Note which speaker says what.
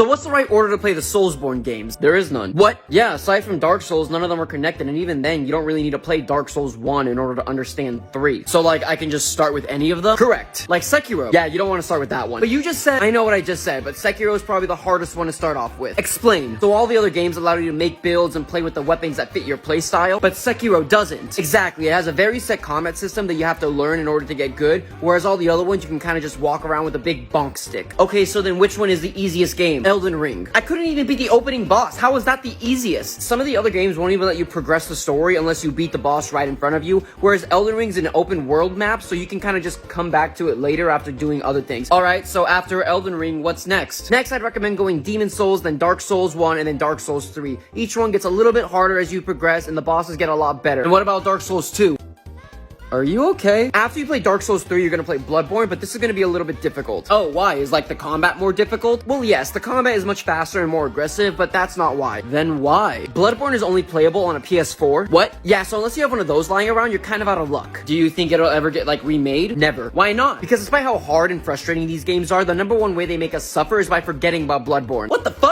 Speaker 1: So what's the right order to play the Soulsborne games? There is none. What? Yeah, aside from Dark Souls, none of them are connected, and even then, you don't really need to play Dark Souls 1 in order to understand 3. So like, I can just start with any of them? Correct. Like Sekiro. Yeah, you don't want to start with that one. But you just said, I know what I just said, but Sekiro is probably the hardest one to start off with. Explain. So all the other games allow you to make builds and play with the weapons that fit your playstyle, but Sekiro doesn't. Exactly, it has a very set combat system that you have to learn in order to get good, whereas all the other ones you can kind of just walk around with a big bonk stick. Okay, so then which one is the easiest game? Elden Ring. I couldn't even beat the opening boss. How is that the easiest? Some of the other games won't even let you progress the story unless you beat the boss right in front of you, whereas Elden Ring's an open world map, so you can kind of just come back to it later after doing other things. Alright, so after Elden Ring, what's next? Next, I'd recommend going Demon Souls, then Dark Souls 1, and then Dark Souls 3. Each one gets a little bit harder as you progress, and the bosses get a lot better. And what about Dark Souls 2? Are you okay? After you play Dark Souls 3, you're gonna play Bloodborne, but this is gonna be a little bit difficult. Oh, why? Is like the combat more difficult? Well, yes, the combat is much faster and more aggressive, but that's not why. Then why? Bloodborne is only playable on a PS4. What? Yeah, so unless you have one of those lying around, you're kind of out of luck. Do you think it'll ever get, like, remade? Never. Why not? Because despite how hard and frustrating these games are, the #1 way they make us suffer is by forgetting about Bloodborne. What the fuck?